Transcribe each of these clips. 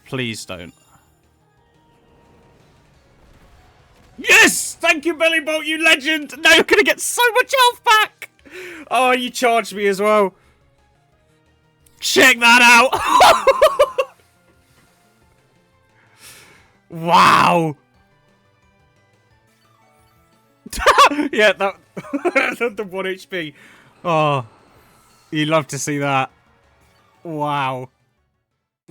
Please don't. Yes! Thank you, Bellibolt, you legend! Now you're gonna get so much health back! Oh, you charged me as well. Check that out! Wow! Yeah, that the 1 HP. Oh, you love to see that. Wow.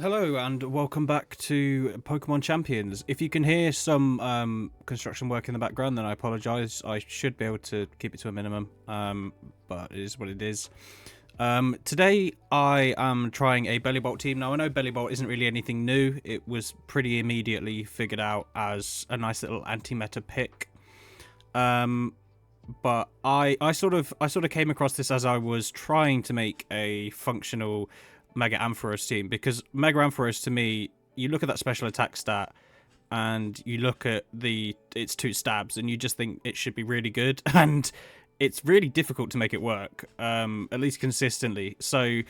Hello and welcome back to Pokemon Champions. If you can hear some construction work in the background, then I apologise. I should be able to keep it to a minimum, but it is what it is. Today I am trying a Bellibolt team. Now I know Bellibolt isn't really anything new. It was pretty immediately figured out as a nice little anti-meta pick. But I sort of came across this as I was trying to make a functional Mega Ampharos team, because Mega Ampharos, to me, you look at that special attack stat and you look at its 2 stabs and you just think it should be really good, and it's really difficult to make it work, at least consistently. So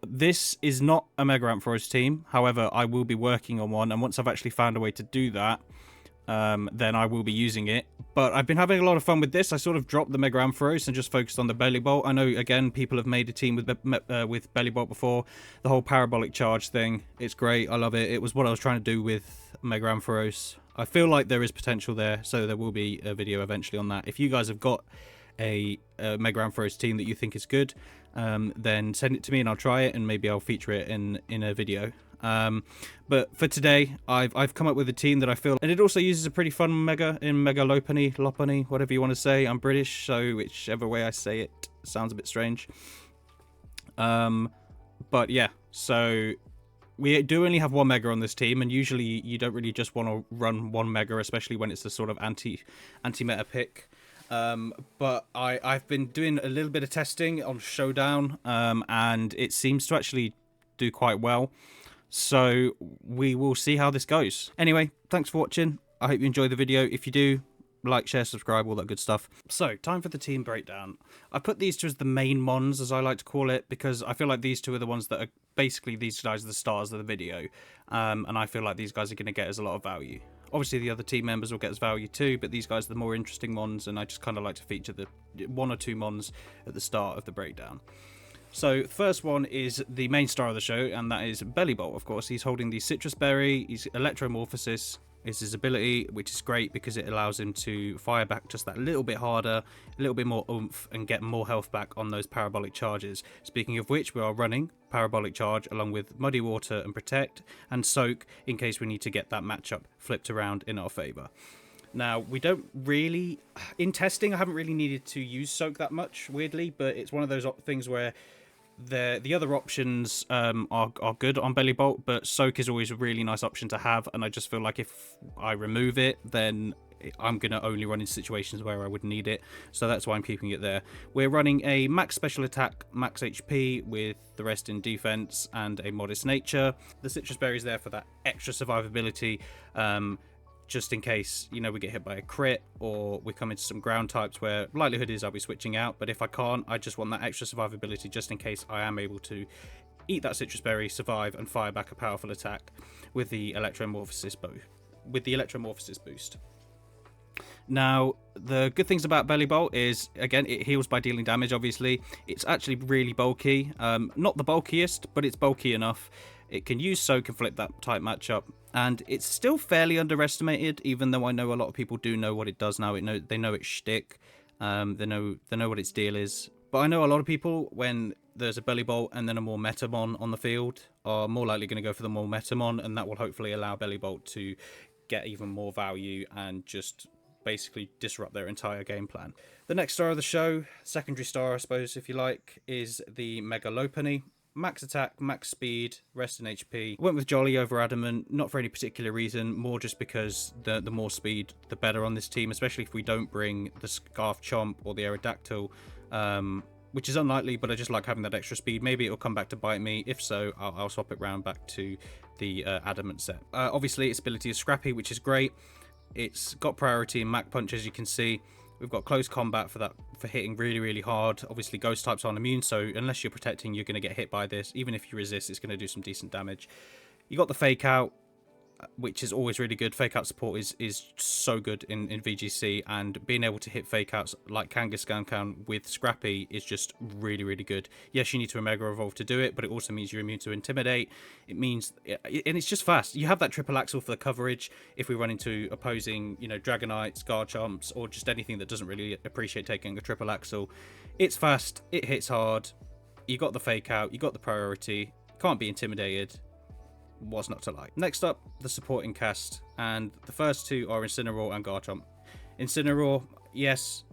this is not a Mega Ampharos team. However, I will be working on one, and once I've actually found a way to do that, then I will be using it. But I've been having a lot of fun with this. I sort of dropped the Mega Ampharos and just focused on the Bellibolt. I know, again, people have made a team with Bellibolt before. The whole parabolic charge thing, it's great. I love it. It was what I was trying to do with Mega Ampharos. I feel like there is potential there, so there will be a video eventually on that. If you guys have got a Mega Ampharos team that you think is good, then send it to me and I'll try it, and maybe I'll feature it in a video. But for today, I've come up with a team that I feel, and it also uses a pretty fun Mega in Mega Lopunny, whatever you want to say. I'm British, so whichever way I say it sounds a bit strange. But yeah, so we do only have one Mega on this team, and usually you don't really just want to run one Mega, especially when it's the sort of anti-meta pick. But I've been doing a little bit of testing on Showdown, and it seems to actually do quite well. So we will see how this goes. Anyway, thanks for watching. I hope you enjoyed the video. If you do, like, share, subscribe, all that good stuff. So, time for the team breakdown. I put these two as the main mons, as I like to call it, because I feel like these two are the ones that are basically, these guys are the stars of the video. And I feel like these guys are going to get us a lot of value. Obviously, the other team members will get us value too, but these guys are the more interesting mons, and I just kind of like to feature the 1 or 2 mons at the start of the breakdown. So, the first one is the main star of the show, and that is Bellibolt, of course. He's holding the Citrus Berry, his Electromorphosis is his ability, which is great because it allows him to fire back just that little bit harder, a little bit more oomph, and get more health back on those parabolic charges. Speaking of which, we are running Parabolic Charge along with Muddy Water and Protect, and Soak in case we need to get that matchup flipped around in our favour. Now, we don't really, in testing, I haven't really needed to use Soak that much, weirdly, but it's one of those things where the other options are good on Bellibolt, but Soak is always a really nice option to have, and I just feel like if I remove it, then I'm going to only run in situations where I would need it, so that's why I'm keeping it there. We're running a max special attack, max HP, with the rest in defense and a modest nature. The Citrus Berry is there for that extra survivability, just in case, you know, we get hit by a crit or we come into some ground types where likelihood is I'll be switching out, but if I can't, I just want that extra survivability just in case I am able to eat that Citrus Berry, survive, and fire back a powerful attack with the Electromorphosis boost. Now, the good things about Bellibolt is, again, it heals by dealing damage, obviously. It's actually really bulky. Not the bulkiest, but it's bulky enough. It can use Soak and flip that type matchup, and it's still fairly underestimated, even though I know a lot of people do know what it does now. They know its shtick, they know what its deal is. But I know a lot of people, when there's a Bellibolt and then a more Metamon on the field, are more likely going to go for the more Metamon, and that will hopefully allow Bellibolt to get even more value and just basically disrupt their entire game plan. The next star of the show, secondary star I suppose if you like, is the Mega Lopunny. Max attack, max speed, rest in HP. Went with Jolly over Adamant, not for any particular reason, more just because the more speed, the better on this team, especially if we don't bring the Scarf Chomp or the Aerodactyl, which is unlikely, but I just like having that extra speed. Maybe it'll come back to bite me. If so, I'll swap it round back to the Adamant set. Obviously, its ability is Scrappy, which is great. It's got priority in Mach Punch, as you can see. We've got close combat for hitting really, really hard. Obviously, ghost types aren't immune, so unless you're protecting, you're going to get hit by this. Even if you resist, it's going to do some decent damage. You got the Fake Out, which is always really good. Fake out support is so good in VGC, and being able to hit fake outs like Kangaskhan with Scrappy is just really, really good. Yes, you need to Omega Evolve to do it, but it also means you're immune to Intimidate. It means, and it's just fast. You have that triple axle for the coverage if we run into opposing, you know, Dragonites, Garchomps, or just anything that doesn't really appreciate taking a triple axle. It's fast, it hits hard, you got the fake out, you got the priority, can't be intimidated. What's not to like? Next up, the supporting cast, and the first two are Incineroar and Garchomp. Incineroar, yes,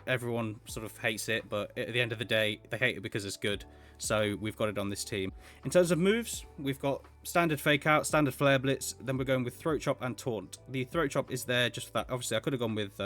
everyone sort of hates it, but at the end of the day, they hate it because it's good. So we've got it on this team. In terms of moves, we've got standard fake out, standard flare blitz, then we're going with throat chop and taunt. The throat chop is there just for that. Obviously, I could have gone with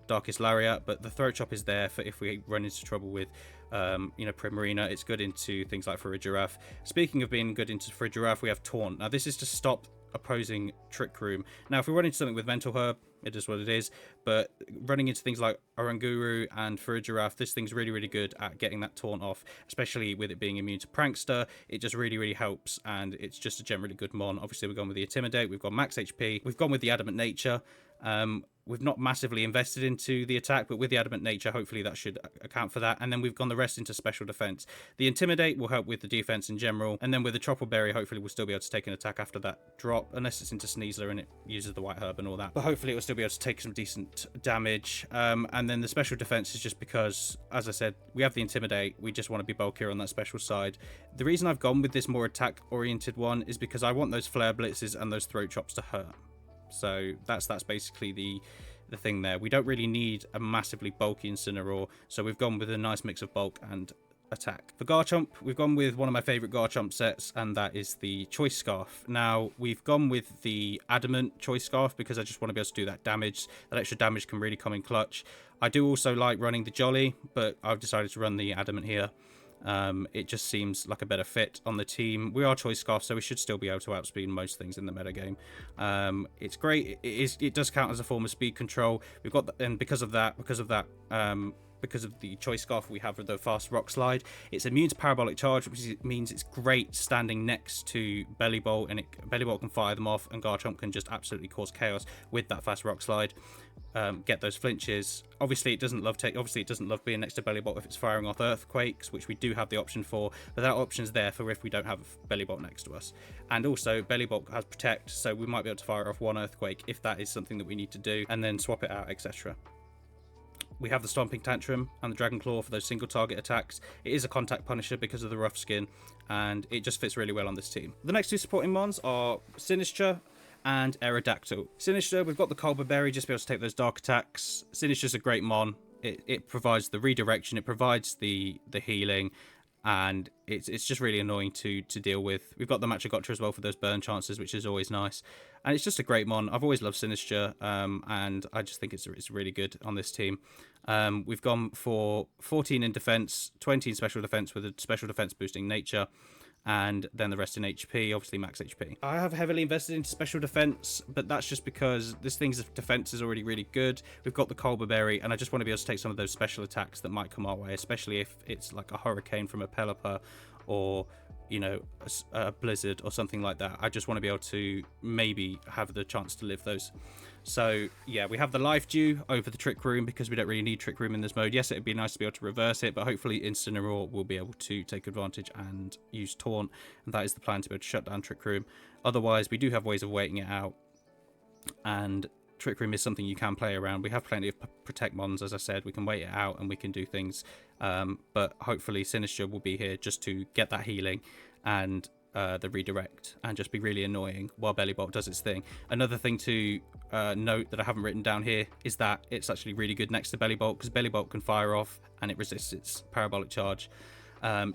Darkest Lariat, but the throat chop is there for if we run into trouble with you know, Primarina. It's good into things like for a Giraffe. Speaking of being good into for a Giraffe, we have Taunt. Now this is to stop opposing Trick Room. Now if we run into something with Mental Herb, it is what it is, but running into things like Oranguru and for a Giraffe, this thing's really, really good at getting that Taunt off, especially with it being immune to Prankster. It just really, really helps, and it's just a generally good mon. Obviously we've gone with the Intimidate, we've got max HP, we've gone with the Adamant Nature. We've not massively invested into the attack, but with the Adamant Nature, hopefully that should account for that. And then we've gone the rest into special defense. The Intimidate will help with the defense in general. And then with the Tropical Berry, hopefully we'll still be able to take an attack after that drop, unless it's into Sneasler and it uses the White Herb and all that. But hopefully it will still be able to take some decent damage. And then the special defense is just because, as I said, we have the Intimidate. We just want to be bulkier on that special side. The reason I've gone with this more attack-oriented one is because I want those Flare Blitzes and those Throat Chops to hurt. So that's basically the thing there. We don't really need a massively bulky Incineroar, so we've gone with a nice mix of bulk and attack. For Garchomp, we've gone with one of my favourite Garchomp sets, and that is the Choice Scarf. Now, we've gone with the Adamant Choice Scarf because I just want to be able to do that damage. That extra damage can really come in clutch. I do also like running the Jolly, but I've decided to run the Adamant here. It just seems like a better fit on the team. We are Choice Scarf, so we should still be able to outspeed most things in the metagame. It's great. It does count as a form of speed control. We've got and because of the Choice Scarf, we have the fast rock slide. It's immune to parabolic charge, which means it's great standing next to Bellibolt, and Bellibolt can fire them off, and Garchomp can just absolutely cause chaos with that fast rock slide. Get those flinches. Obviously, it doesn't love being next to Bellibolt if it's firing off earthquakes, which we do have the option for. But that option's there for if we don't have Bellibolt next to us. And also, Bellibolt has protect, so we might be able to fire off one earthquake if that is something that we need to do, and then swap it out, etc. We have the Stomping Tantrum and the Dragon Claw for those single target attacks. It is a contact punisher because of the rough skin, and it just fits really well on this team. The next two supporting mons are Sinistcha and Aerodactyl. Sinistcha, we've got the Culber Berry just to be able to take those dark attacks. Sinistcha's a great mon. It provides the redirection, it provides the healing, and it's just really annoying to deal with. We've got the Machagotcha as well for those burn chances, which is always nice. And it's just a great mon. I've always loved Sinistcha, and I just think it's really good on this team. We've gone for 14 in defense, 20 in special defense with a special defense boosting nature, and then the rest in HP, obviously max HP. I have heavily invested into special defense, but that's just because this thing's defense is already really good. We've got the Culber Berry, and I just want to be able to take some of those special attacks that might come our way, especially if it's like a Hurricane from a Pelipper, or, you know, a Blizzard or something like that. I just want to be able to maybe have the chance to live those. So yeah, we have the Life Dew over the Trick Room because we don't really need Trick Room in this mode. Yes, it'd be nice to be able to reverse it, but hopefully Incineroar will be able to take advantage and use Taunt, and that is the plan, to be able to shut down Trick Room. Otherwise, we do have ways of waiting it out, and Trick Room is something you can play around. We have plenty of Protect Mons, as I said. We can wait it out and we can do things, but hopefully Sinistcha will be here just to get that healing and the redirect, and just be really annoying while Bellibolt does its thing. Another thing to note that I haven't written down here is that it's actually really good next to Bellibolt, because Bellibolt can fire off and it resists its parabolic charge.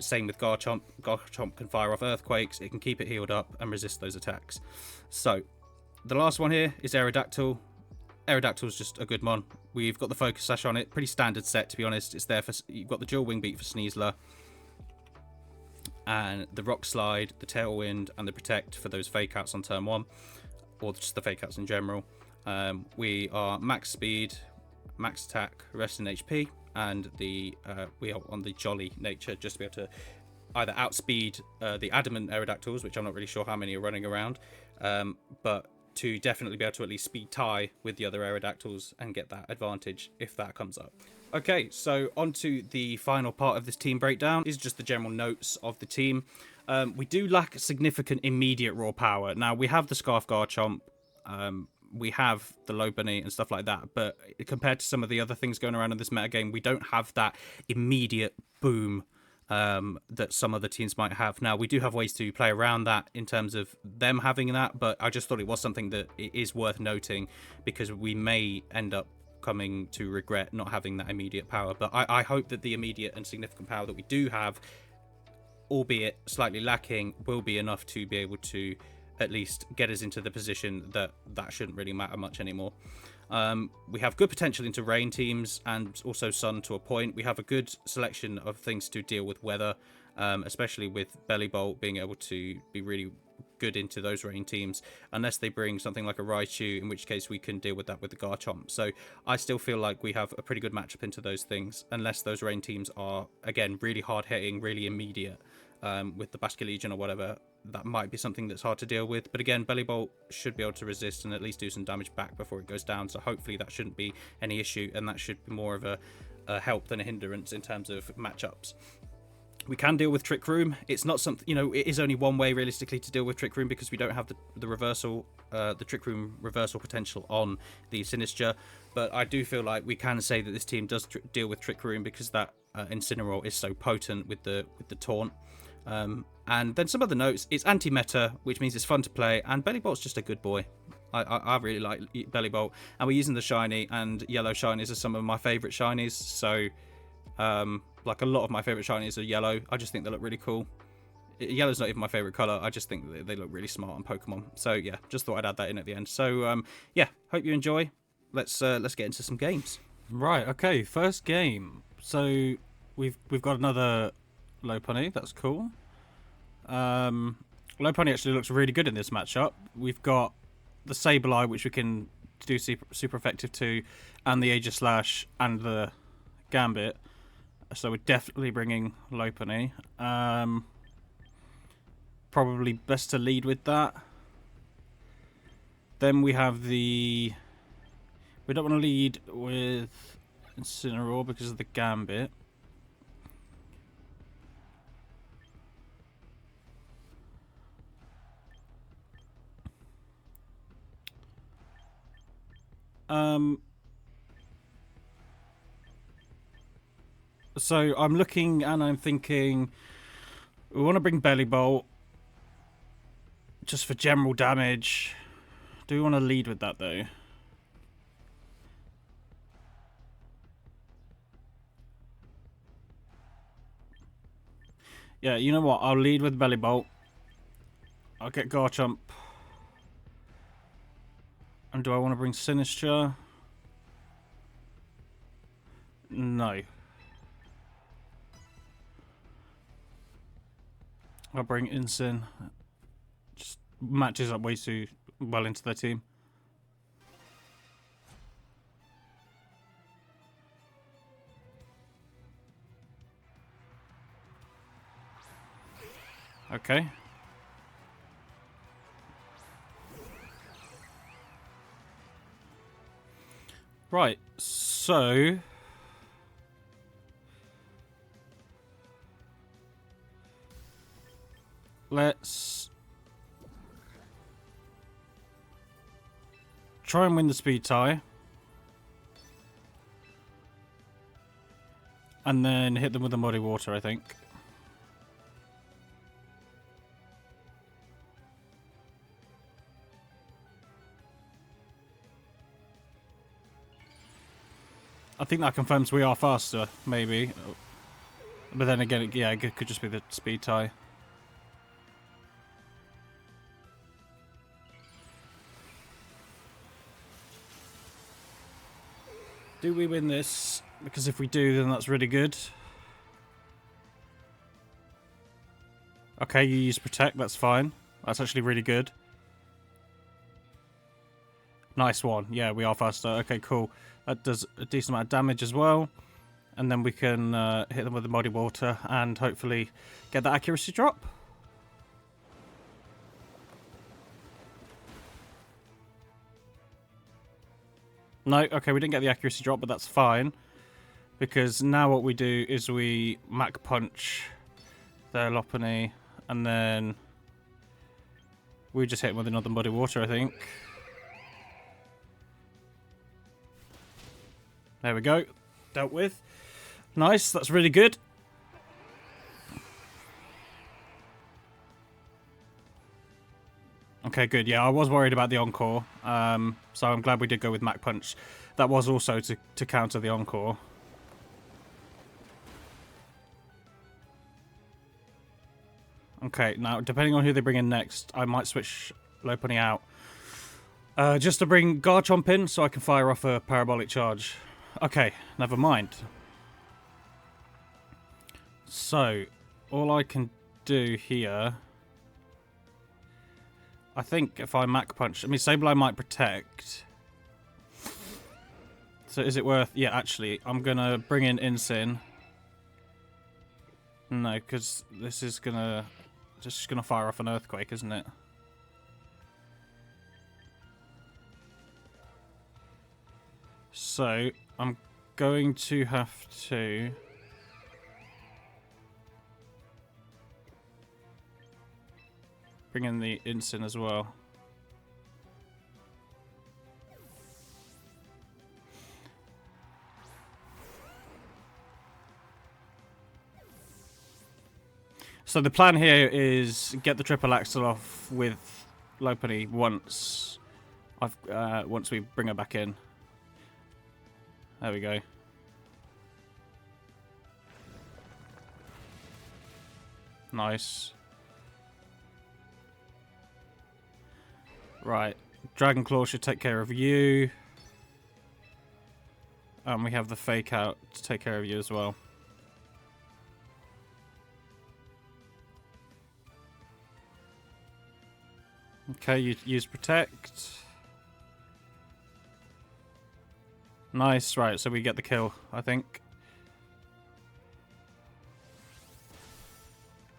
Same with Garchomp. Garchomp can fire off earthquakes, it can keep it healed up and resist those attacks. So the last one here is Aerodactyl. Aerodactyl is just a good mon. We've got the Focus Sash on it, pretty standard set to be honest. It's there for, you've got the dual wing beat for Sneasler, and the Rock Slide, the Tailwind, and the Protect for those fake outs on turn 1, or just the fake outs in general. We are max speed, max attack, rest in HP, and we are on the Jolly nature just to be able to either outspeed the Adamant Aerodactyls, which I'm not really sure how many are running around, but to definitely be able to at least speed tie with the other Aerodactyls and get that advantage if that comes up. Okay, so on to the final part of this team breakdown. These are just the general notes of the team. We do lack significant immediate raw power. Now, we have the Scarf Garchomp, we have the Lopunny and stuff like that, but compared to some of the other things going around in this metagame, we don't have that immediate boom that some other teams might have. Now, we do have ways to play around that in terms of them having that, but I just thought it was something that is worth noting because we may end up coming to regret not having that immediate power. But I hope that the immediate and significant power that we do have, albeit slightly lacking, will be enough to be able to at least get us into the position that shouldn't really matter much anymore. We have good potential into rain teams and also sun to a point. We have a good selection of things to deal with weather, especially with Bellibolt being able to be really good into those rain teams, unless they bring something like a Raichu, in which case we can deal with that with the Garchomp. So I still feel like we have a pretty good matchup into those things, unless those rain teams are, again, really hard-hitting, really immediate, with the Basculegion or whatever. That might be something that's hard to deal with. But again, Bellibolt should be able to resist and at least do some damage back before it goes down. So hopefully that shouldn't be any issue, and that should be more of a help than a hindrance in terms of matchups. We can deal with Trick Room. It's not something, you know, it is only one way realistically to deal with Trick Room because we don't have the reversal, the Trick Room reversal potential on the Sinistcha. But I do feel like we can say that this team does deal with Trick Room because that Incineroar is so potent with the taunt. And then some other notes. It's anti-meta, which means it's fun to play, and Bellibolt's just a good boy. I really like Bellibolt, and we're using the shiny, and yellow shinies are some of my favourite shinies. So, like a lot of my favourite shinies are yellow. I just think they look really cool. Yellow's not even my favourite colour. I just think they look really smart on Pokemon. So yeah, just thought I'd add that in at the end. So yeah, hope you enjoy. Let's get into some games. Right. Okay. First game. So we've got another Lopunny. That's cool. Lopunny actually looks really good in this matchup. We've got the Sableye, which we can do super effective to, and the Aegislash and the Gambit. So we're definitely bringing Lopunny. Probably best to lead with that. Then we have the... We don't want to lead with Incineroar because of the Gambit. So I'm looking and I'm thinking we want to bring Bellibolt just for general damage. Do we want to lead with that though? Yeah, you know what? I'll lead with Bellibolt. I'll get Garchomp. And do I want to bring Sinistcha? No. I'll bring Incin. Just matches up way too well into their team. Okay. Right, so... Let's try and win the speed tie. And then hit them with the muddy water, I think. I think that confirms we are faster, maybe. But then again, yeah, it could just be the speed tie. Do we win this? Because if we do, then that's really good. Okay, you use Protect, that's fine. That's actually really good. Nice one. Yeah, we are faster. Okay, cool. That does a decent amount of damage as well. And then we can hit them with the Muddy Water and hopefully get that accuracy drop. No, okay, we didn't get the accuracy drop, but that's fine. Because now what we do is we Mach Punch their Lopunny, and then we just hit him with another Muddy Water, I think. There we go. Dealt with. Nice, that's really good. Okay, good. Yeah, I was worried about the Encore, so I'm glad we did go with Mach Punch. That was also to counter the Encore. Okay, now, depending on who they bring in next, I might switch Lopunny out. Just to bring Garchomp in, so I can fire off a Parabolic Charge. Okay, never mind. So, all I can do here... I think if I Mach Punch... I mean, Sableye might protect. So is it worth... Yeah, actually, I'm going to bring in Incin. No, because this is going to... Just going to fire off an Earthquake, isn't it? So, I'm going to have to... bring in the Incin as well. So the plan here is get the triple axle off with Lopunny once once we bring her back in. There we go. Nice. Right, Dragon Claw should take care of you. And we have the Fake Out to take care of you as well. Okay, you use Protect. Nice, right, so we get the kill, I think.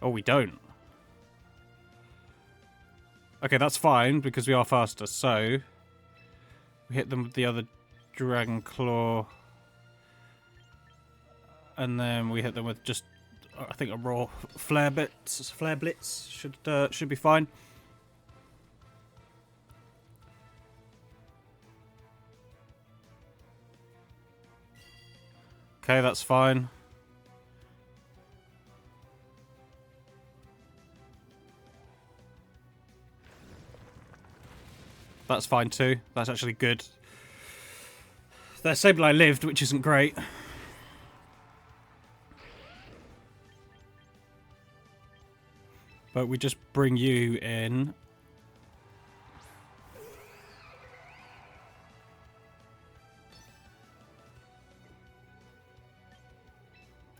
Oh, we don't. Okay, that's fine, because we are faster, so... we hit them with the other Dragon Claw. And then we hit them with just, I think, a raw Flare Blitz. Flare Blitz should be fine. Okay, that's fine. That's fine too. That's actually good. Their Sableye lived, which isn't great. But we just bring you in.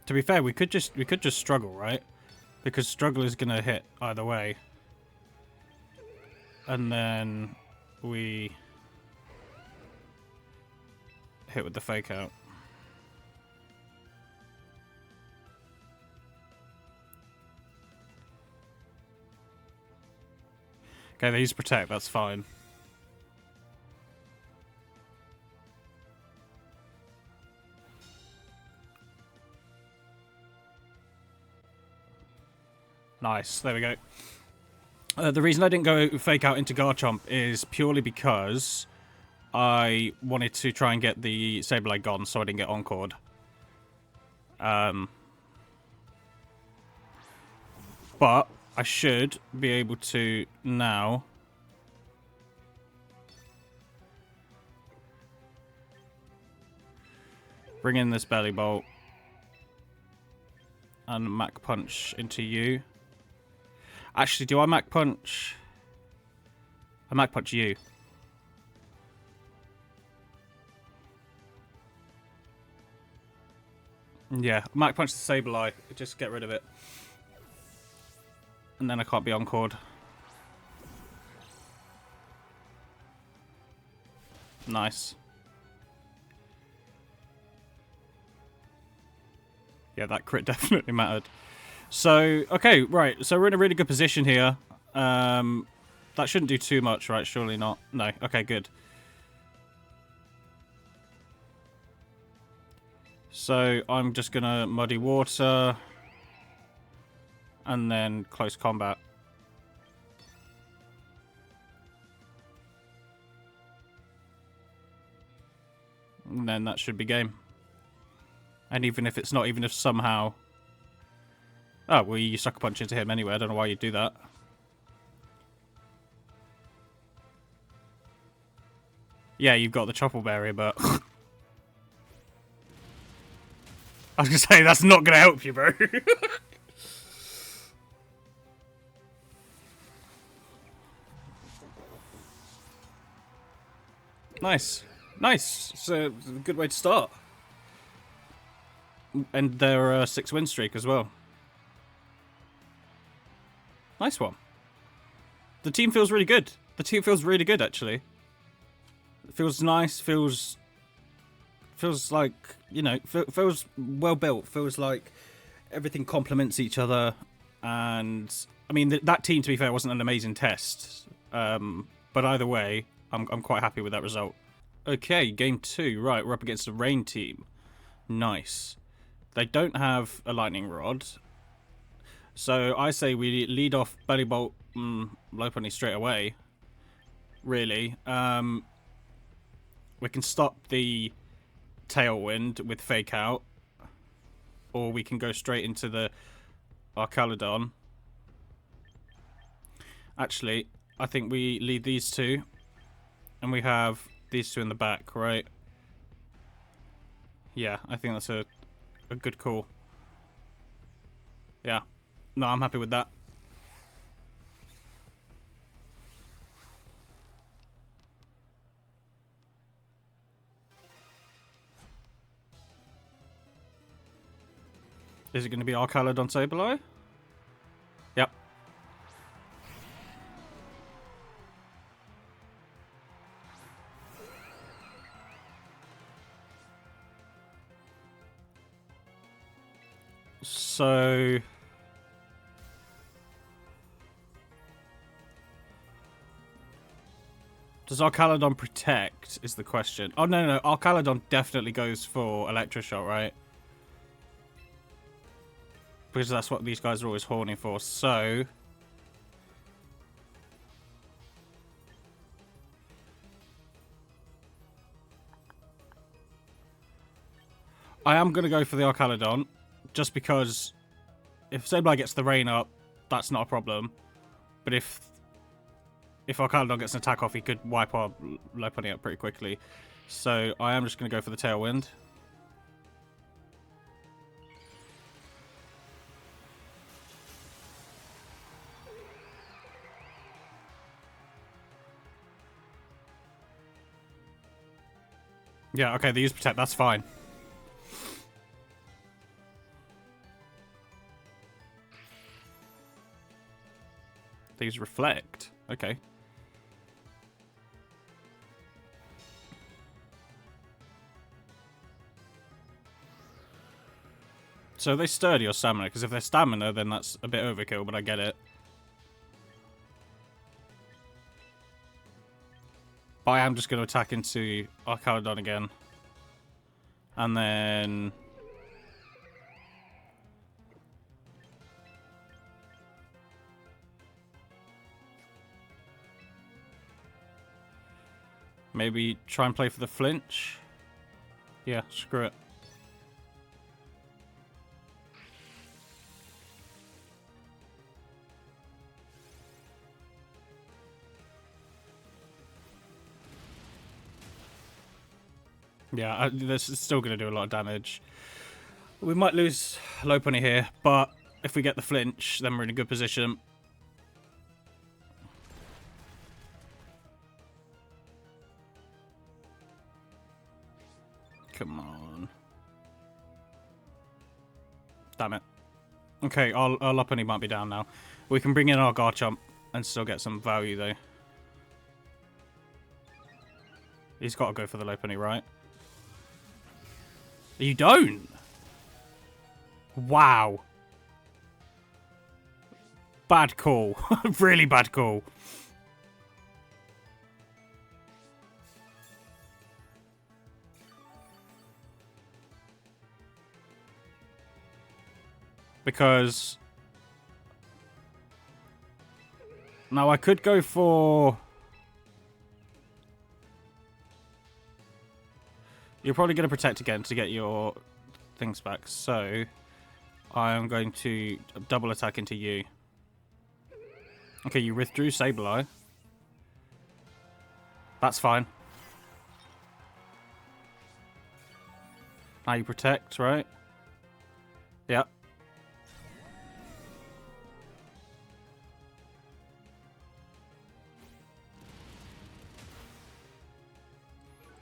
To be fair, we could just struggle, right? Because struggle is gonna hit either way. And then we hit with the Fake Out. Okay, they use Protect, that's fine. Nice, there we go. The reason I didn't go Fake Out into Garchomp is purely because I wanted to try and get the Sableye gone so I didn't get Encored. But I should be able to now bring in this Bellibolt and Mach Punch into you. Actually, do I Mach Punch? I Mach Punch you. Yeah, Mach Punch the Sableye. Just get rid of it. And then I can't be Encored. Nice. Yeah, that crit definitely mattered. So, okay, right. So we're in a really good position here. That shouldn't do too much, right? Surely not. No. Okay, good. So I'm just going to muddy water and then close combat. And then that should be game. And even if it's not, even if somehow... Oh, well, you sucker punch into him anyway. I don't know why you'd do that. Yeah, you've got the Chopple Barrier, but... I was going to say, that's not going to help you, bro. Nice. Nice. It's a good way to start. And they're a 6-win streak as well. Nice one. The team feels really good. The team feels really good, actually. It feels nice. Feels like, you know, feels well built. Feels like everything complements each other. And, I mean, that team, to be fair, wasn't an amazing test. But either way, I'm quite happy with that result. Okay, game 2. Right, we're up against the Rain team. Nice. They don't have a lightning rod. So I say we lead off Bellibolt Lopunny straight away. Really. We can stop the Tailwind with Fake Out. Or we can go straight into the Archaludon. Actually, I think we lead these two. And we have these two in the back, right? Yeah, I think that's a good call. Yeah. No, I'm happy with that. Is it going to be Archaludon Sableye? Yep. So... Does Archaludon protect, is the question. Oh, no. Archaludon definitely goes for Electroshock, right? Because that's what these guys are always horning for. So... I am going to go for the Archaludon. Just because if Sableye gets the rain up, that's not a problem. But if Archaludon gets an attack off, he could wipe our Lopunny up pretty quickly. So I am just going to go for the Tailwind. Yeah, okay, they use Protect, that's fine. These Reflect. Okay. So are they Sturdy or Stamina? Because if they're Stamina, then that's a bit overkill, but I get it. But I am just going to attack into Archaludon again. And then... maybe try and play for the flinch. Yeah, screw it. Yeah, this is still going to do a lot of damage. We might lose Lopunny here, but if we get the flinch, then we're in a good position. Come on. Damn it. Okay, our Lopunny might be down now. We can bring in our Garchomp and still get some value, though. He's got to go for the Lopunny, right? You don't? Wow. Bad call. Really bad call. Because now I could go for... You're probably going to protect again to get your things back. So I am going to double attack into you. Okay, you withdrew Sableye. That's fine. Now you protect, right? Yep.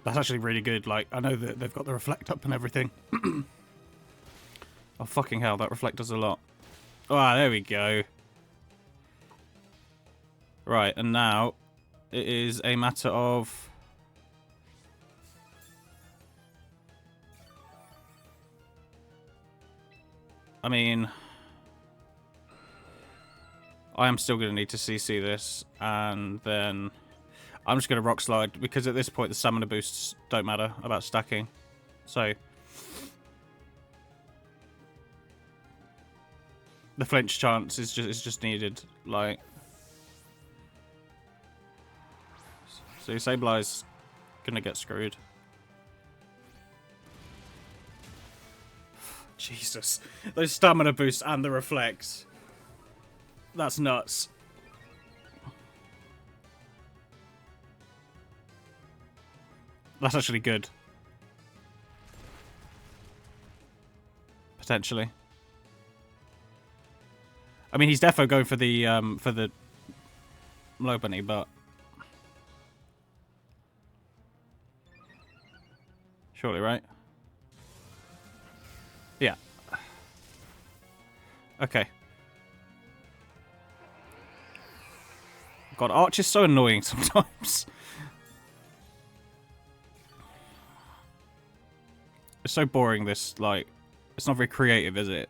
That's actually really good. Like, I know that they've got the reflect up and everything. Oh, fucking hell, that reflect does a lot. Ah, there we go. Right, and now it is a matter of... I mean... I am still going to need to CC this, and then... I'm just going to Rock Slide, because at this point the stamina boosts don't matter about stacking. So... the flinch chance is just needed, like... So Sableye's going to get screwed. Jesus. Those stamina boosts and the reflects. That's nuts. That's actually good. Potentially. I mean, he's defo going for the low bunny, but surely, right? Yeah. Okay. God, Arch is so annoying sometimes. It's so boring, this, like... It's not very creative, is it?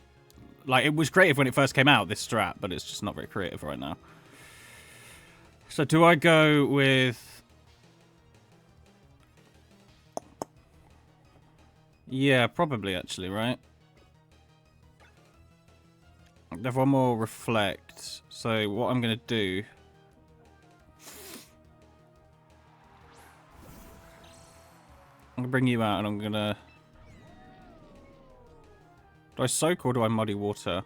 Like, it was creative when it first came out, this strat, but it's just not very creative right now. So, do I go with... Yeah, probably, actually, right? I have one more reflect. So, what I'm going to do... I'm going to bring you out, and I'm going to... Do I soak or do I muddy water?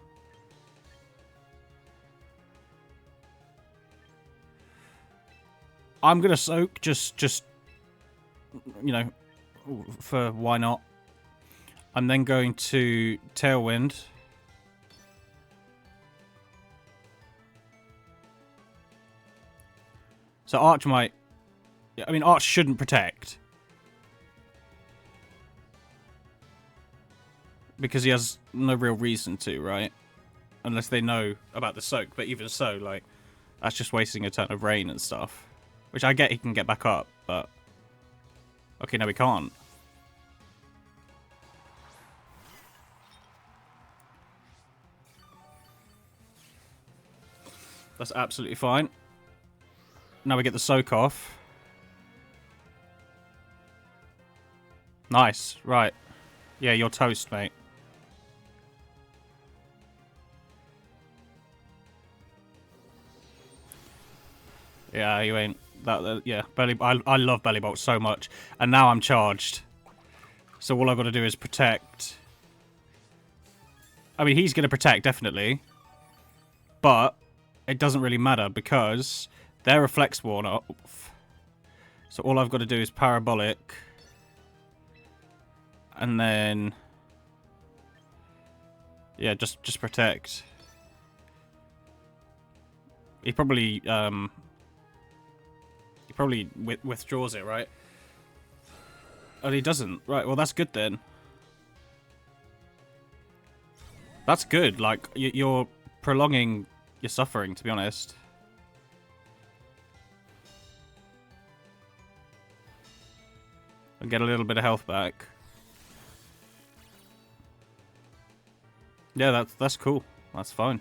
I'm gonna soak, just you know, for why not. I'm then going to Tailwind. So Arch might... I mean, Arch shouldn't protect. Because he has no real reason to, right? Unless they know about the soak. But even so, like, that's just wasting a turn of rain and stuff. Which I get he can get back up, but... Okay, no, he can't. That's absolutely fine. Now we get the soak off. Nice, right. Yeah, you're toast, mate. Yeah, you ain't. Yeah, I love Bellibolt so much. And now I'm charged. So all I've got to do is protect. I mean, he's going to protect, definitely. But it doesn't really matter because their reflects worn off. So all I've got to do is parabolic. And then... yeah, just protect. He probably... probably withdraws it, right? Oh, he doesn't. Right, well, that's good then. That's good. Like, you're prolonging your suffering, to be honest. And get a little bit of health back. Yeah, that's cool. That's fine.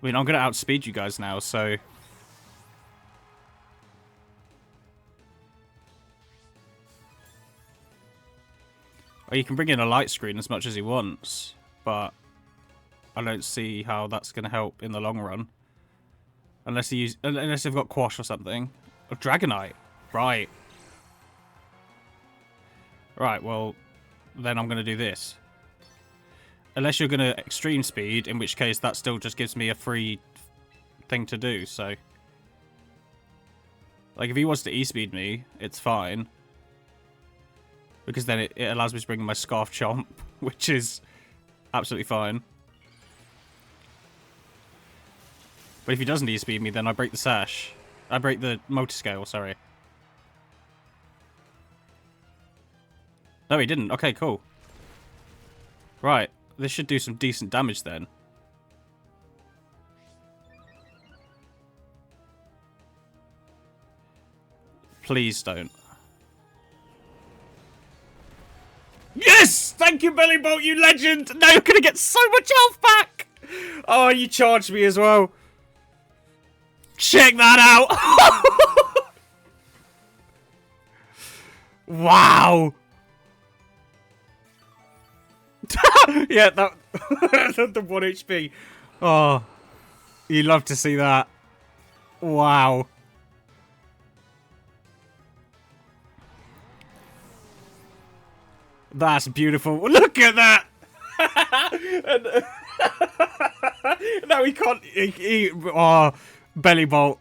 I mean, I'm going to outspeed you guys now, so... Or you can bring in a light screen as much as he wants, but I don't see how that's going to help in the long run. Unless they've got Quash or something. Or Dragonite. Right. Right, well, then I'm going to do this. Unless you're going to extreme speed, in which case that still just gives me a free thing to do, so. Like, if he wants to E-speed me, it's fine. Because then it allows me to bring in my Scarf Chomp, which is absolutely fine. But if he doesn't E-speed me, then I break the Sash. I break the Multiscale, sorry. No, he didn't. Okay, cool. Right. This should do some decent damage then. Please don't. Yes! Thank you, Bellibolt, you legend! Now you're going to get so much health back! Oh, you charged me as well. Check that out! Wow! Yeah, that the 1 HP. Oh, you love to see that. Wow. That's beautiful. Look at that. No, he can't. Oh, Bellibolt,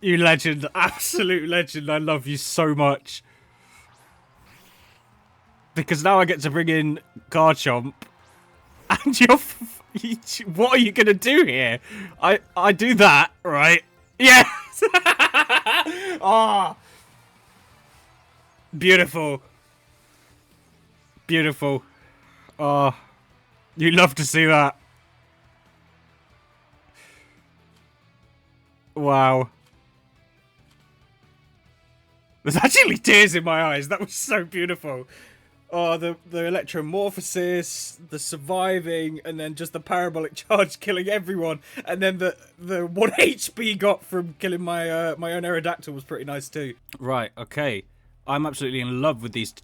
you legend, absolute legend. I love you so much. Because now I get to bring in Garchomp. And what are you going to do here? I do that, right? Yes! Oh. Beautiful. Beautiful. Oh. You love to see that. Wow. There's actually tears in my eyes. That was so beautiful. Oh, the electromorphosis, the surviving, and then just the parabolic charge killing everyone, and then the 1 HP got from killing my my own Aerodactyl was pretty nice too. Right, okay, I'm absolutely in love with this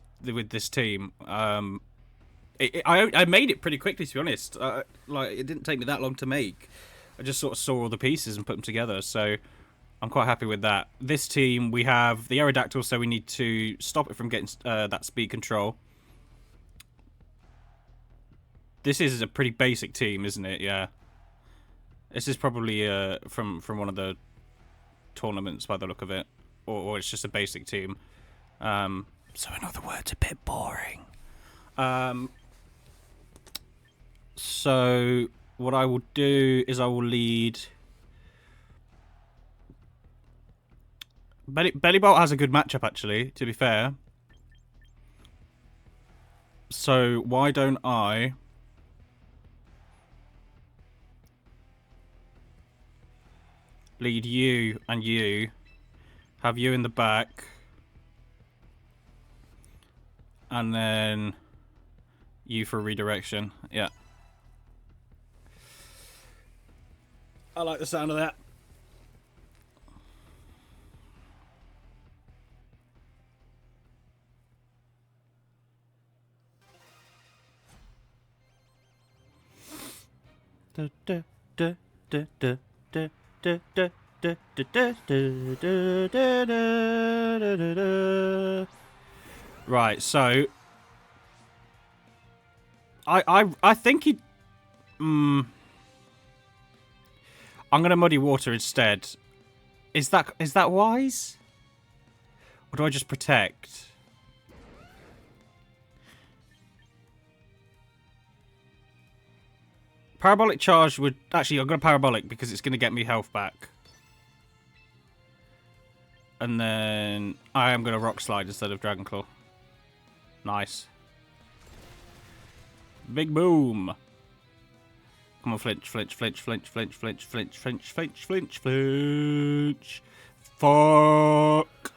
team. I made it pretty quickly, to be honest. Like, it didn't take me that long to make. I just sort of saw all the pieces and put them together, so I'm quite happy with that. This team, we have the Aerodactyl, so we need to stop it from getting that speed control. This is a pretty basic team, isn't it? Yeah. This is probably from one of the tournaments by the look of it. Or it's just a basic team. So in other words, a bit boring. So what I will do is I will lead... Bellibolt has a good matchup, actually, to be fair. So why don't I... lead you and you, have you in the back, and then you for redirection. Yeah. I like the sound of that. Right, so I think he I'm gonna muddy water instead. Is that wise? Or do I just protect? Parabolic charge would... Actually, I'm going to parabolic because it's going to get me health back. And then I am going to rock slide instead of Dragon Claw. Nice. Big boom. Come on, flinch, flinch, flinch, flinch, flinch, flinch, flinch, flinch, flinch, flinch, flinch. Fuck.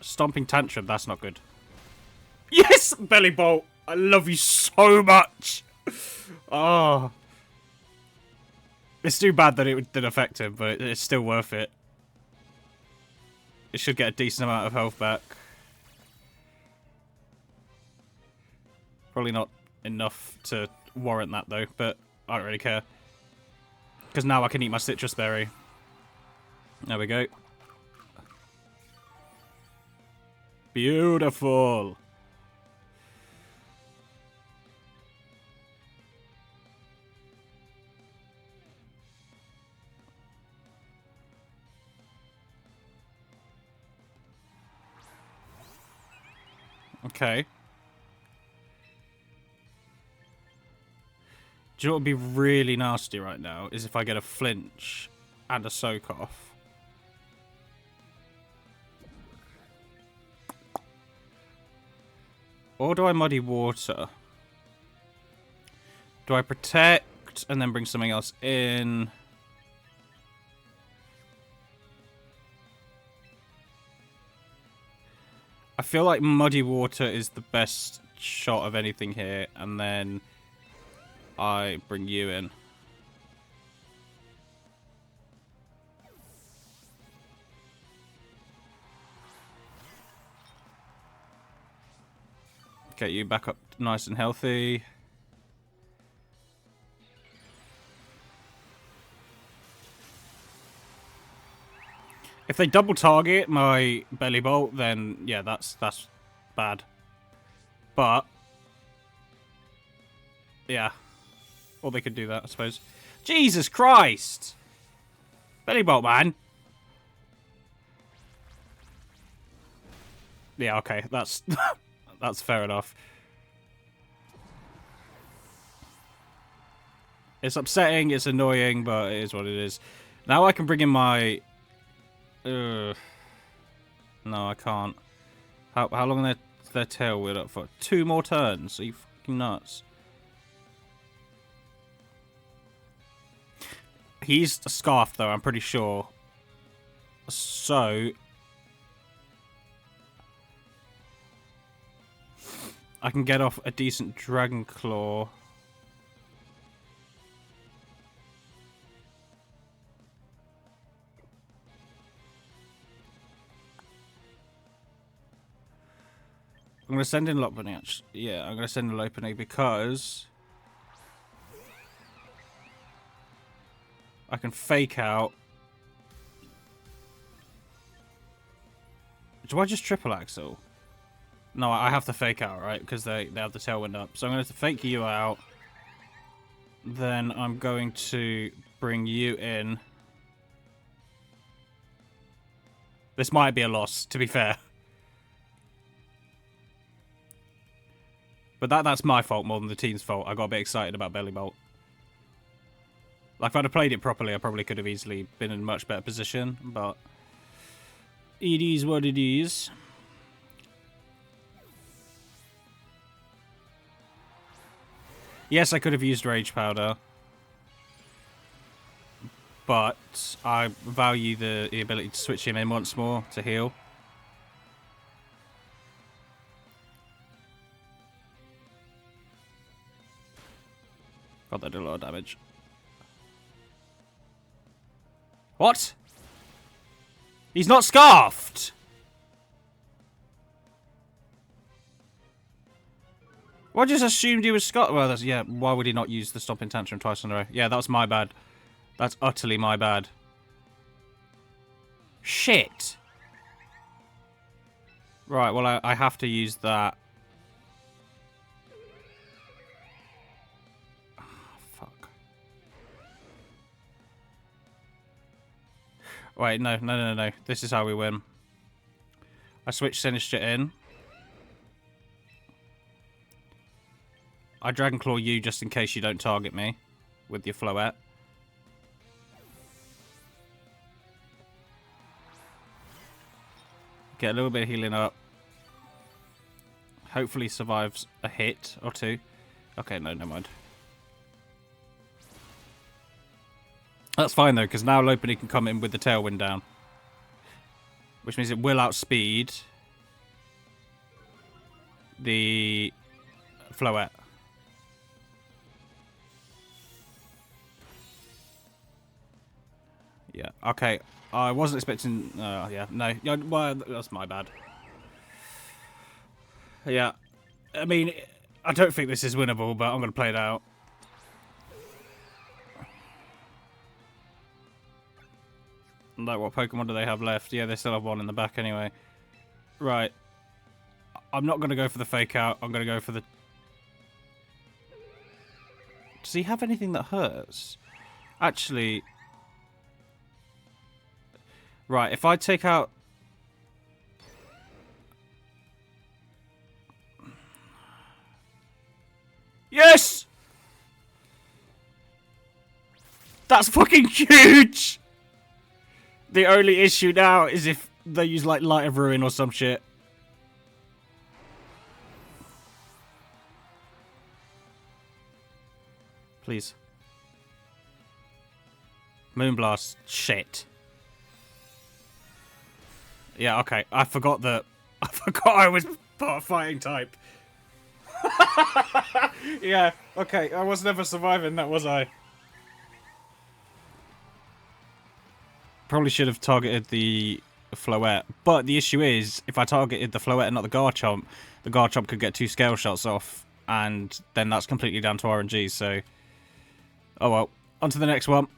Stomping Tantrum, that's not good. Yes, Bellibolt! I love you so much! Oh. It's too bad that it didn't affect him, but it's still worth it. It should get a decent amount of health back. Probably not enough to warrant that, though, but I don't really care. Because now I can eat my citrus berry. There we go. Beautiful. Okay. Do you know what would be really nasty right now? Is if I get a flinch and a soak off. Or do I muddy water? Do I protect and then bring something else in? I feel like muddy water is the best shot of anything here, and then I bring you in. Get you back up nice and healthy. If they double target my Bellibolt, then yeah, that's bad. But yeah. Or they could do that, I suppose. Jesus Christ! Bellibolt, man! Yeah, okay, that's that's fair enough. It's upsetting, it's annoying, but it is what it is. Now I can bring in my... No, I can't. How long are their tail wheel up for? 2 more turns? Are you fucking nuts? He's scarfed, though, I'm pretty sure. So... I can get off a decent Dragon Claw. I'm going to send in Lopunny, actually. Yeah, I'm going to send in Lopunny because... I can fake out. Do I just triple axle? No, I have to fake out, right? Because they have the tailwind up. So I'm going to fake you out. Then I'm going to bring you in. This might be a loss, to be fair. But that's my fault more than the team's fault. I got a bit excited about Bellibolt. Like, if I'd have played it properly, I probably could have easily been in a much better position. But it is what it is. Yes, I could have used Rage Powder. But I value the ability to switch him in once more to heal. God, that did a lot of damage. What? He's not scarfed! Well, I just assumed he was scarfed. Well, that's, yeah, why would he not use the Stomping Tantrum twice in a row? Yeah, that was my bad. That's utterly my bad. Shit! Right, well, I have to use that. Oh, fuck. Wait, no. This is how we win. I switch Sinistcha in. I Dragon Claw you just in case you don't target me with your Floette. Get a little bit of healing up. Hopefully survives a hit or two. Okay, no, never mind. That's fine, though, because now Lopunny can come in with the Tailwind down. Which means it will outspeed the Floette. Yeah, okay. I wasn't expecting... yeah, no. Yeah, well, that's my bad. Yeah. I mean, I don't think this is winnable, but I'm going to play it out. Like, what Pokemon do they have left? Yeah, they still have one in the back anyway. Right. I'm not going to go for the fake out. I'm going to go for the... Does he have anything that hurts? Actually... Right, if I take out... Yes! That's fucking huge! The only issue now is if they use, like, Light of Ruin or some shit. Please. Moonblast. Shit. Yeah, okay. I forgot that... I forgot I was part fighting type. Yeah, okay. I was never surviving that, was I? Probably should have targeted the Floette. But the issue is, if I targeted the Floette and not the Garchomp could get 2 scale shots off. And then that's completely down to RNG, so... Oh well. On to the next one.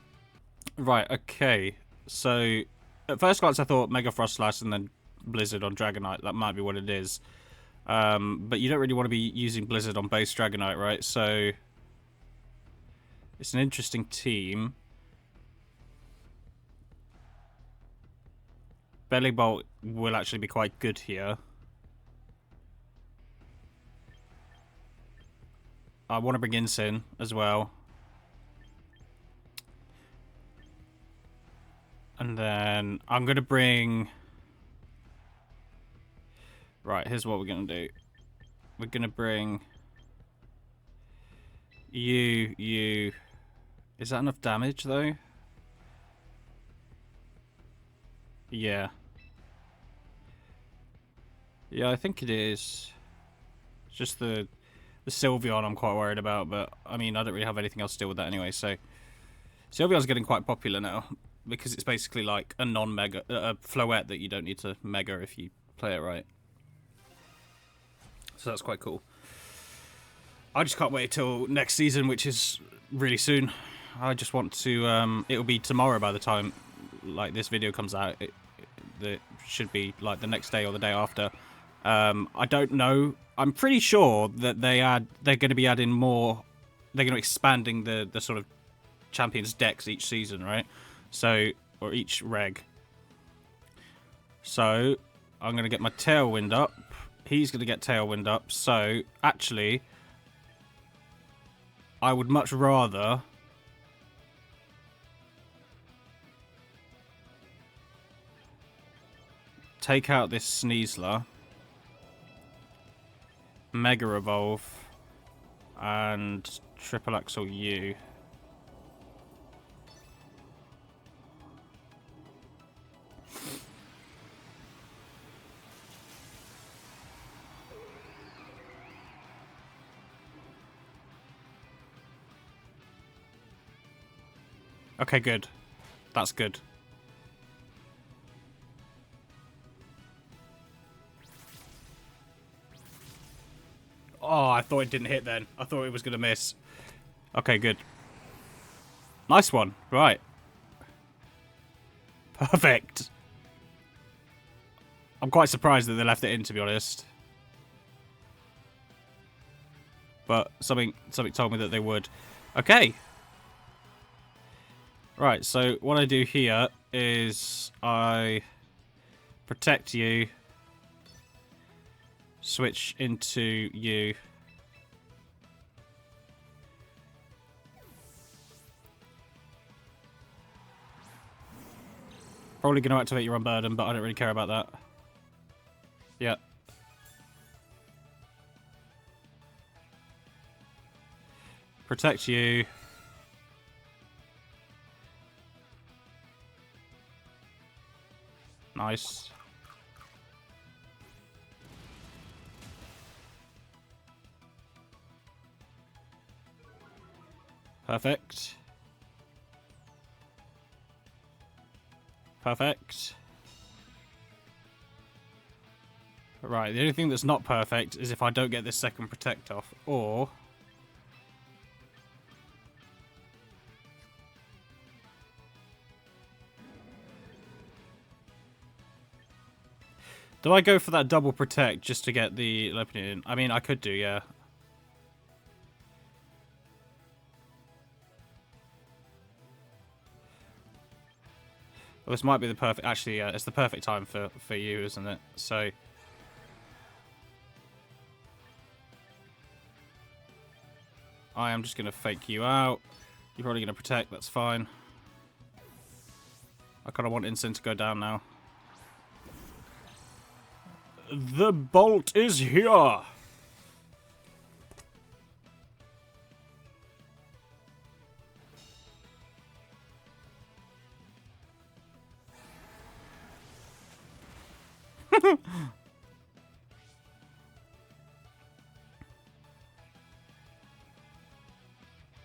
Right, okay. So, at first glance I thought Mega Frost Slash and then Blizzard on Dragonite. That might be what it is. But you don't really want to be using Blizzard on base Dragonite, right? So, it's an interesting team. Bellibolt will actually be quite good here. I want to bring Insin as well. And then I'm going to bring... Right, here's what we're going to do. We're going to bring... You... Is that enough damage, though? Yeah. Yeah, I think it is. It's just the Sylveon I'm quite worried about, but, I mean, I don't really have anything else to deal with that anyway, so... Sylveon's getting quite popular now, because it's basically like a non-mega... Floette that you don't need to mega if you play it right. So that's quite cool. I just can't wait till next season, which is really soon. I just want to... it'll be tomorrow by the time like this video comes out. It should be like the next day or the day after. I don't know. I'm pretty sure that they're going to be adding more... They're going to be expanding the sort of champions decks each season, right? So, or each reg. So, I'm going to get my Tailwind up. He's going to get Tailwind up. So, actually, I would much rather... take out this Sneasler. Mega Evolve. And Triple Axle U. Okay, good. That's good. Oh, I thought it didn't hit then. I thought it was going to miss. Okay, good. Nice one. Right. Perfect. I'm quite surprised that they left it in, to be honest. But something told me that they would. Okay. Right, so what I do here is I protect you, switch into you. Probably going to activate your Unburden, but I don't really care about that. Yeah. Protect you. Nice. Perfect. Perfect. Right, the only thing that's not perfect is if I don't get this second protect off, or... Do I go for that double protect just to get the opening in? I mean, I could do, yeah. Well, this might be the perfect... Actually, yeah, it's the perfect time for you, isn't it? So... I am just going to fake you out. You're probably going to protect, that's fine. I kind of want Instant to go down now. The bolt is here!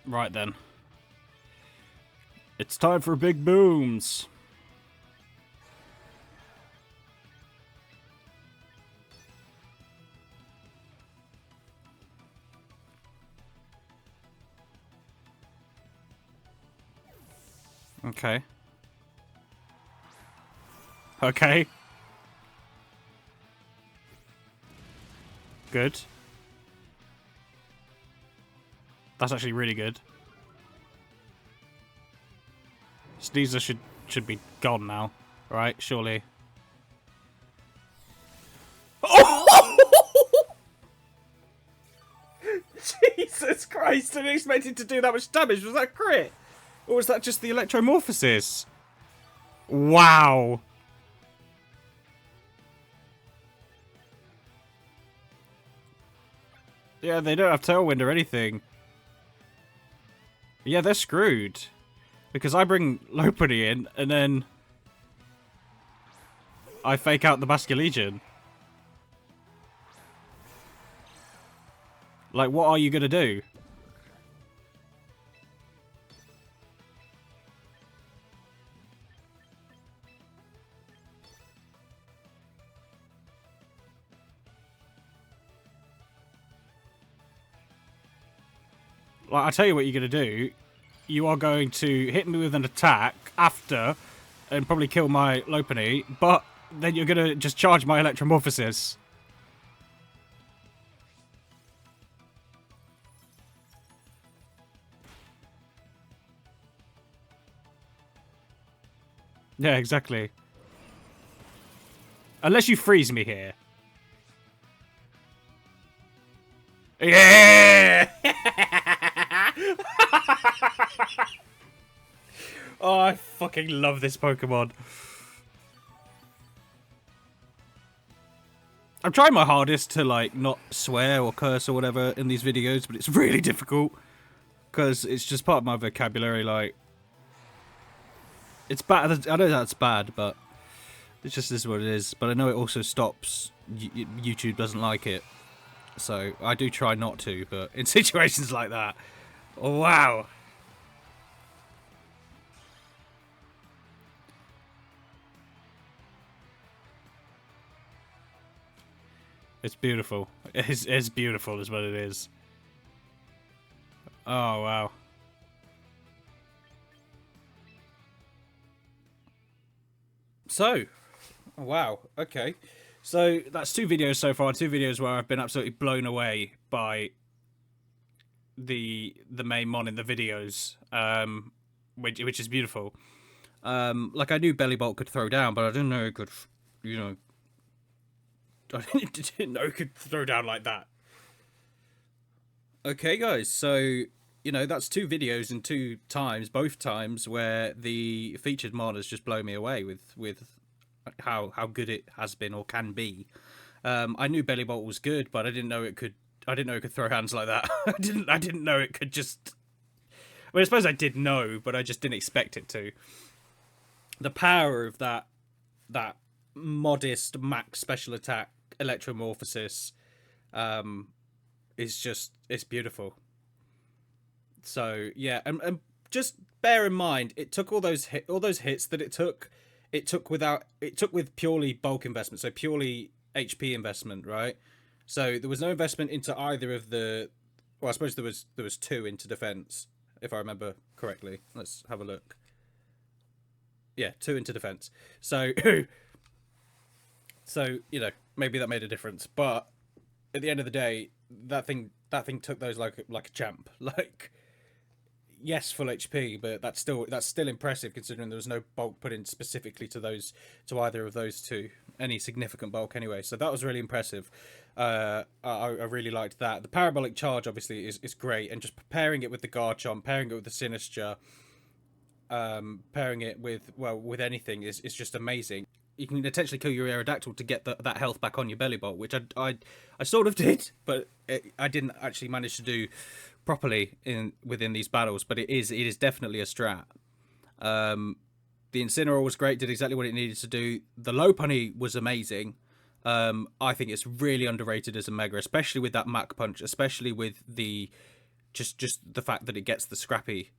Right then. It's time for big booms. Okay. Okay. Good. That's actually really good. Sneasel should be gone now, right? Surely. Oh! Jesus Christ! I didn't expect it to do that much damage. Was that crit? Or was that just the electromorphosis? Wow. Yeah, they don't have Tailwind or anything. Yeah, they're screwed. Because I bring Lopunny in, and then... I fake out the Basculegion. Like, what are you gonna do? Like, I tell you what you're gonna do. You are going to hit me with an attack after, and probably kill my Lopunny, but then you're gonna just charge my Electromorphosis. Yeah, exactly. Unless you freeze me here. Yeah! Oh, I fucking love this Pokemon. I'm trying my hardest to, like, not swear or curse or whatever in these videos, but it's really difficult. Because it's just part of my vocabulary, like... It's bad. I know that's bad, but... It just is what it is. But I know it also stops. YouTube doesn't like it. So, I do try not to, but in situations like that... Oh, wow. It's beautiful. It's beautiful is what it is. Oh, wow. So, wow, okay. So, that's 2 videos so far. 2 videos where I've been absolutely blown away by the main mon in the videos, which is beautiful. Like, I knew Bellibolt could throw down, but I didn't know it could, you know... I didn't know it could throw down like that. Okay, guys, so, you know, that's 2 videos in 2 times, both times, where the featured mod has just blown me away with how good it has been or can be. I knew Bellibolt was good, but I didn't know it could throw hands like that. I didn't know it could just... I mean, I suppose I did know, but I just didn't expect it to. The power of that modest max special attack Electromorphosis is just, it's beautiful. So yeah, and just bear in mind, it took all those hits that it took it took with purely bulk investment, so purely HP investment, right? So there was no investment into either of the. Well, I suppose there was two into defense, if I remember correctly. Let's have a look. Yeah, two into defense. So so maybe that made a difference, but at the end of the day, that thing took those like a champ. Like, yes, full HP, but that's still impressive considering there was no bulk put in specifically to either of those two, any significant bulk anyway. So that was really impressive. I really liked that. The parabolic charge obviously is great, and just pairing it with the Garchomp, pairing it with the Sinistcha, pairing it with anything is just amazing. You can potentially kill your Aerodactyl to get that health back on your Bellibolt, which I sort of did, but I didn't actually manage to do properly within these battles. But it is definitely a strat. The Incineroar was great, did exactly what it needed to do. The Lopunny was amazing. I think it's really underrated as a Mega, especially with that Mach Punch, especially with the just the fact that it gets the Scrappy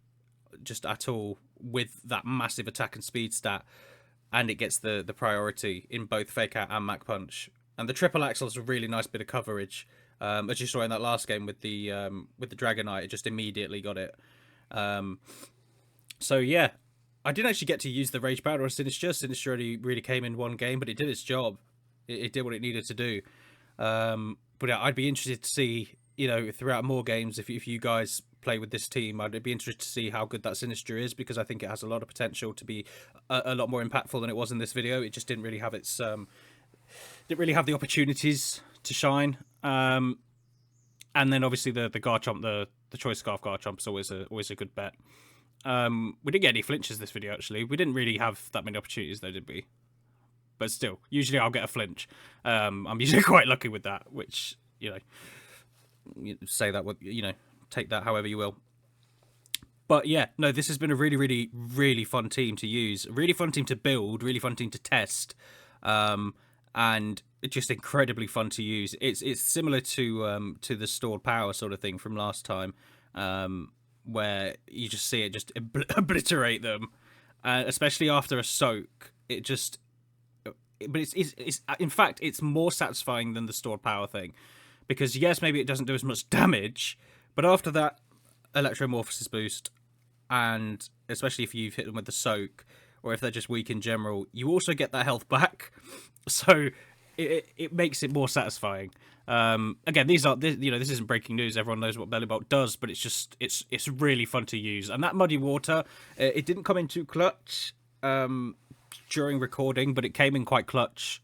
just at all with that massive attack and speed stat, and it gets the priority in both Fake Out and Mach Punch. And the triple axle is a really nice bit of coverage, as you saw in that last game with the Dragonite. It just immediately got it. So yeah, I didn't actually get to use the Rage Powder on Sinistcha. Sinistcha really came in one game, but it did its job. It did what it needed to do. But yeah, I'd be interested to see, throughout more games, if you guys play with this team, I'd be interested to see how good that Sinistcha is, because I think it has a lot of potential to be a lot more impactful than it was in this video. It just didn't really have the opportunities to shine. And then obviously the Garchomp, the Choice Scarf Garchomp is always a good bet. We didn't get any flinches this video, actually. We didn't really have that many opportunities though, did we? But still, usually I'll get a flinch. I'm usually quite lucky with that, which, you say that, take that however you will. But yeah, no, this has been a really, really, really fun team to use. A really fun team to build, really fun team to test. And just incredibly fun to use. It's similar to the stored power sort of thing from last time, where you just see it just obliterate them, especially after a soak. But it's in fact it's more satisfying than the stored power thing, because yes, maybe it doesn't do as much damage, but after that Electromorphosis boost, and especially if you've hit them with the soak, or if they're just weak in general, you also get that health back. So it makes it more satisfying. Again, this isn't breaking news. Everyone knows what Bellibolt does, but it's really fun to use. And that Muddy Water, it didn't come in too clutch during recording, but it came in quite clutch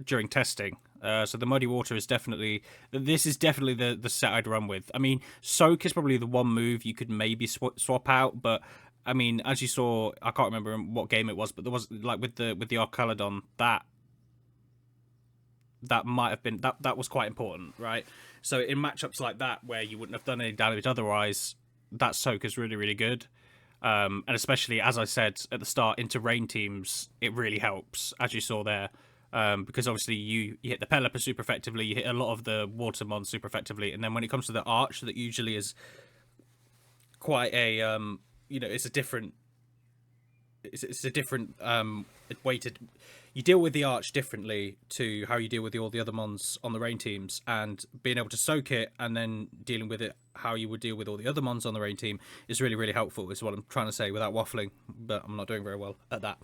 during testing. So the Muddy Water is definitely the set I'd run with. I mean, Soak is probably the one move you could maybe swap out, but I mean, as you saw, I can't remember what game it was, but there was like with the Arcaladon, that might have been that was quite important, right? So in matchups like that where you wouldn't have done any damage otherwise, that Soak is really, really good. And especially, as I said at the start, into rain teams, it really helps, as you saw there. Because obviously you hit the Pelipper super effectively, you hit a lot of the Watermon super effectively, and then when it comes to the Arch, that usually is quite a it's a different way to, you deal with the Arch differently to how you deal with all the other mons on the rain teams, and being able to soak it and then dealing with it how you would deal with all the other mons on the rain team is really, really helpful, is what I'm trying to say without waffling, but I'm not doing very well at that.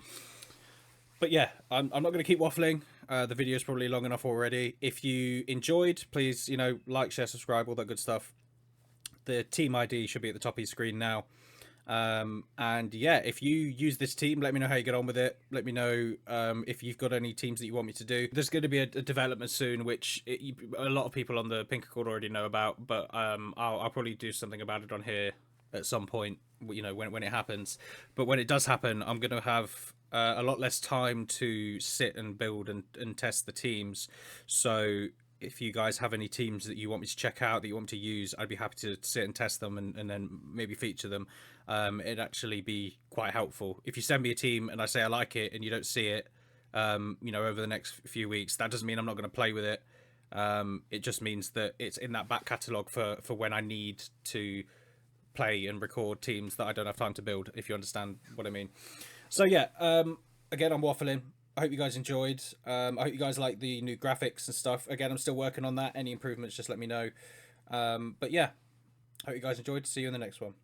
But yeah, I'm not going to keep waffling. The video is probably long enough already. If you enjoyed, please, like, share, subscribe, all that good stuff. The team ID should be at the top of your screen now. And yeah, if you use this team, let me know how you get on with it. Let me know if you've got any teams that you want me to do. There's going to be a development soon, which a lot of people on the Pink Accord already know about, but I'll probably do something about it on here at some point, when it happens. But when it does happen, I'm going to have a lot less time to sit and build and test the teams. So if you guys have any teams that you want me to check out, that you want me to use, I'd be happy to sit and test them and then maybe feature them. It'd actually be quite helpful. If you send me a team and I say I like it and you don't see it, over the next few weeks, that doesn't mean I'm not going to play with it. It just means that it's in that back catalogue for when I need to play and record teams that I don't have time to build, if you understand what I mean. So yeah, again, I'm waffling. I hope you guys enjoyed. I hope you guys like the new graphics and stuff. Again, I'm still working on that. Any improvements, just let me know. But yeah, hope you guys enjoyed. See you in the next one.